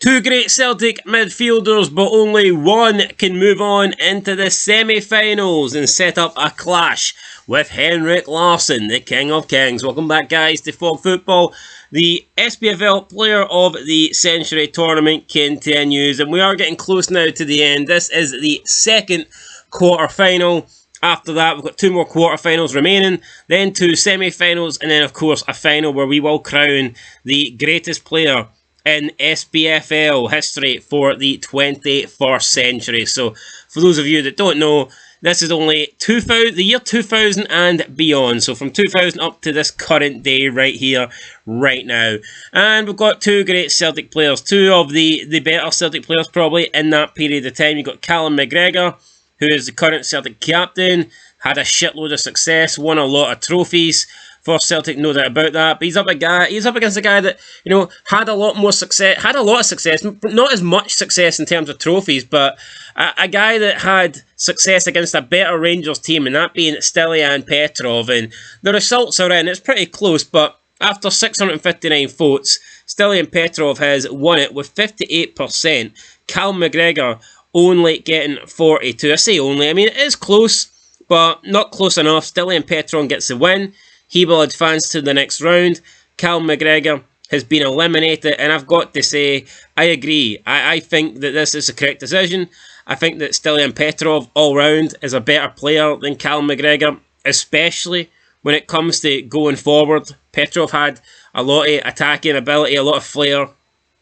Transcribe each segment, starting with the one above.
Two great Celtic midfielders, but only one can move on into the semi-finals and set up a clash with Henrik Larsson, the King of Kings. Welcome back, guys, to Fog Football. The Spfl Player of the Century tournament continues, and we are getting close now to the end. This is the second quarter-final. After that, we've got two more quarter-finals remaining, then two semi-finals, and then, of course, a final where we will crown the greatest player in Spfl history for the 21st century. So, for those of you that don't know, this is only the year 2000 and beyond. So, from 2000 up to this current day right here, right now. And we've got two great Celtic players, two of the better Celtic players probably in that period of time. You've got Callum Mcgregor, who is the current Celtic captain, had a shitload of success, won a lot of trophies for Celtic, no doubt about that. But he's up against a guy that, you know, had a lot of success, but not as much success in terms of trophies, but a guy that had success against a better Rangers team, and that being Stiliyan Petrov. And the results are in. It's pretty close, but after 659 votes, Stiliyan Petrov has won it with 58%. Callum McGregor only getting 42. I say only, I mean, it is close, but not close enough. Stiliyan Petrov gets the win. He will advance to the next round. Callum McGregor has been eliminated, and I've got to say, I agree. I think that this is the correct decision. I think that Stiliyan Petrov, all round, is a better player than Callum McGregor, especially when it comes to going forward. Petrov had a lot of attacking ability, a lot of flair.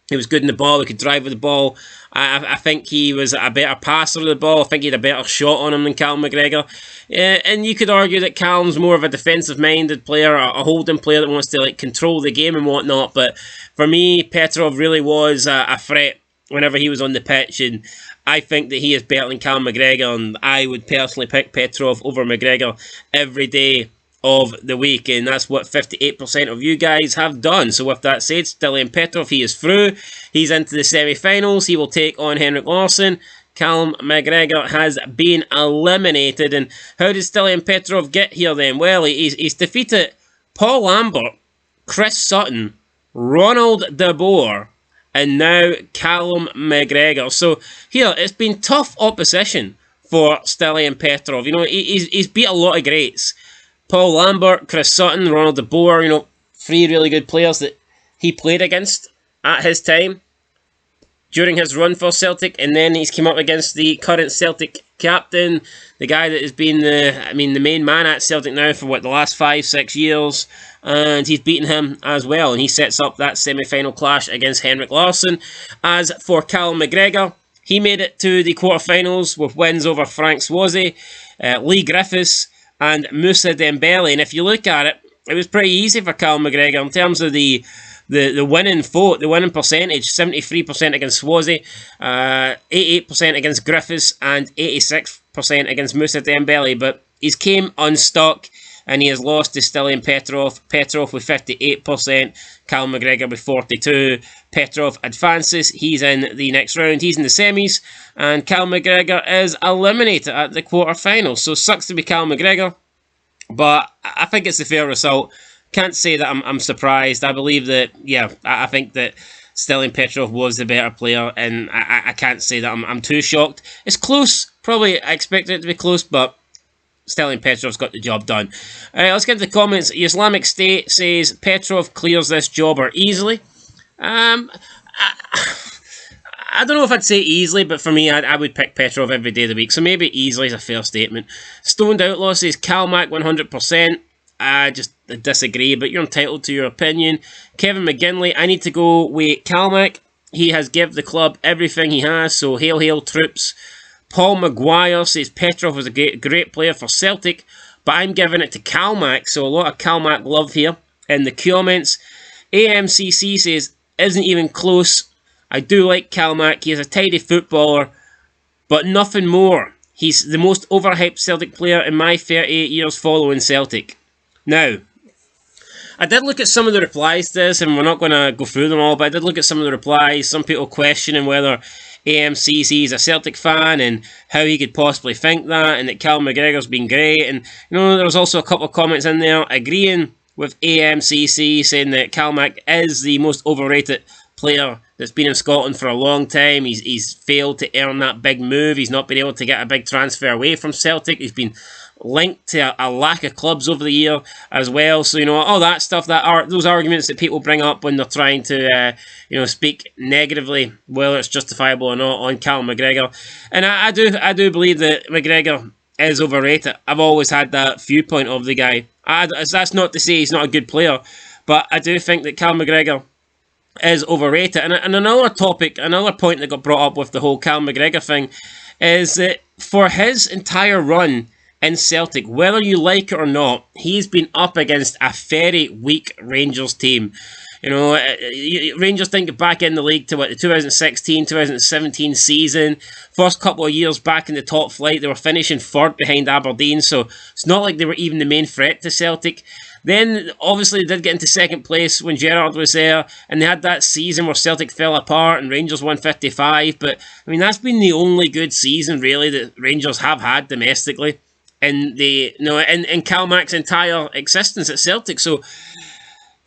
He was good in the ball, he could drive with the ball. I think he was a better passer of the ball. I think he had a better shot on him than Callum McGregor. And you could argue that Callum's more of a defensive-minded player, a holding player that wants to like control the game and whatnot. But for me, Petrov really was a threat whenever he was on the pitch. And I think that he is better than Callum McGregor. And I would personally pick Petrov over McGregor every day of the week, and that's what 58% of you guys have done. So with that said, Stiliyan Petrov, he is through. He's into the semi-finals. He will take on Henrik Larsson. Callum McGregor has been eliminated. And how did Stiliyan Petrov get here then? Well, he's defeated Paul Lambert, Chris Sutton, Ronald De Boer, and now Callum McGregor. So here, it's been tough opposition for Stiliyan Petrov. You know, he's beat a lot of greats. Paul Lambert, Chris Sutton, Ronald De Boer, you know, three really good players that he played against at his time during his run for Celtic, and then he's come up against the current Celtic captain, the guy that has been the main man at Celtic now for the last 5-6 years, and he's beaten him as well, and he sets up that semi-final clash against Henrik Larsson. As for Callum McGregor, he made it to the quarterfinals with wins over Frank Swazi, Lee Griffiths, and Moussa Dembele. And if you look at it, it was pretty easy for Callum McGregor in terms of the winning vote, the winning percentage. 73% against Swazi, 88% against Griffiths, and 86% against Moussa Dembele. But he's came unstuck, and he has lost to Stiliyan Petrov. Petrov with 58%, Callum McGregor with 42%. Petrov advances. He's in the next round. He's in the semis. And Callum McGregor is eliminated at the quarterfinals. So sucks to be Callum McGregor, but I think it's a fair result. Can't say that I'm surprised. I believe that, yeah, I think that Stiliyan Petrov was the better player, and I can't say that I'm too shocked. It's close. Probably I expected it to be close, but Stiliyan Petrov's got the job done. Let's get into the comments. Islamic State says Petrov clears this jobber easily. I don't know if I'd say easily, but for me, I would pick Petrov every day of the week. So maybe easily is a fair statement. Stoned Outlaw says Calmac 100%. I just disagree, but you're entitled to your opinion. Kevin McGinley, I need to go with Calmac. He has given the club everything he has, so hail, hail, troops. Paul Maguire says Petrov was a great player for Celtic, but I'm giving it to Calmac, so a lot of Calmac love here in the comments. AMCC says, isn't even close. I do like Calmac. He is a tidy footballer, but nothing more. He's the most overhyped Celtic player in my 38 years following Celtic. Now, I did look at some of the replies to this, and we're not going to go through them all, but I did look at some of the replies. Some people questioning whether AMCC is a Celtic fan and how he could possibly think that, and that Callum McGregor's been great. And, you know, there was also a couple of comments in there agreeing with AMCC, saying that Calmac is the most overrated player that's been in Scotland for a long time. He's failed to earn that big move. He's not been able to get a big transfer away from Celtic. He's been linked to a lack of clubs over the year as well. So, all that stuff, those arguments that people bring up when they're trying to, speak negatively, whether it's justifiable or not, on Callum McGregor. And I do believe that McGregor is overrated. I've always had that viewpoint of the guy. That's not to say he's not a good player, but I do think that Callum McGregor is overrated. And another point that got brought up with the whole Callum McGregor thing is that for his entire run in Celtic, whether you like it or not, he's been up against a very weak Rangers team. Rangers didn't get back in the league to the 2016, 2017 season. First couple of years back in the top flight, they were finishing third behind Aberdeen, so it's not like they were even the main threat to Celtic. Then, obviously, they did get into second place when Gerrard was there, and they had that season where Celtic fell apart and Rangers won 55, but, that's been the only good season, really, that Rangers have had domestically in Cal Mac's entire existence at Celtic. So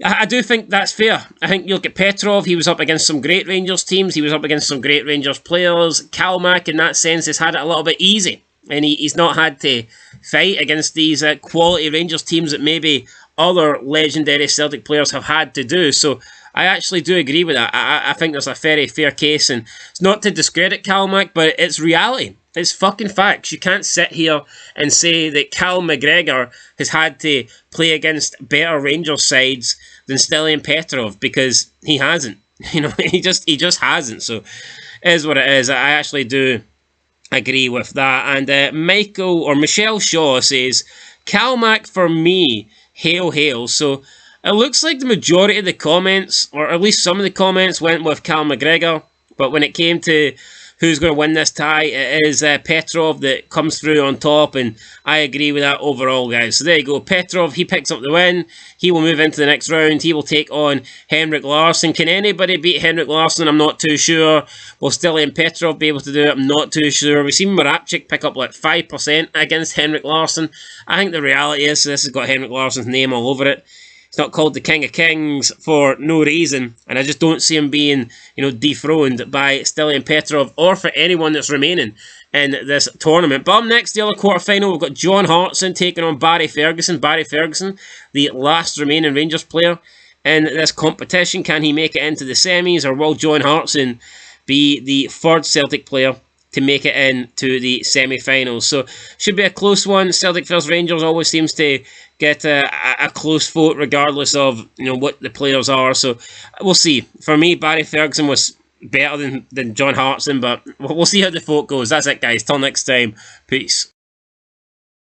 I do think that's fair. I think you look at Petrov, he was up against some great Rangers teams, he was up against some great Rangers players. Cal Mac, in that sense, has had it a little bit easy, and he's not had to fight against these quality Rangers teams that maybe other legendary Celtic players have had to do. So I actually do agree with that. I think there's a very fair case, and it's not to discredit Cal Mac, but it's reality. It's fucking facts. You can't sit here and say that Cal McGregor has had to play against better Rangers sides than Stiliyan Petrov, because he hasn't. He just hasn't. So it is what it is. I actually do agree with that. And Michelle Shaw says, Cal Mac for me, hail hail. So it looks like the majority of the comments, or at least some of the comments, went with Cal McGregor. But when it came to who's going to win this tie, it is Petrov that comes through on top, and I agree with that overall, guys. So there you go. Petrov, he picks up the win. He will move into the next round. He will take on Henrik Larsson. Can anybody beat Henrik Larsson? I'm not too sure. Will Stiliyan Petrov be able to do it? I'm not too sure. We've seen Moravcik pick up like 5% against Henrik Larsson. I think the reality is this has got Henrik Larsson's name all over it. He's not called the King of Kings for no reason, and I just don't see him being, dethroned by Stiliyan Petrov or for anyone that's remaining in this tournament. But up next, the other quarterfinal, we've got John Hartson taking on Barry Ferguson. Barry Ferguson, the last remaining Rangers player in this competition. Can he make it into the semis, or will John Hartson be the third Celtic player to make it into the semi-finals? So should be a close one. Celtic vs Rangers always seems to get a close vote regardless of what the players are. So we'll see. For me, Barry Ferguson was better than John Hartson, but we'll see how the vote goes. That's it, guys. Till next time. Peace.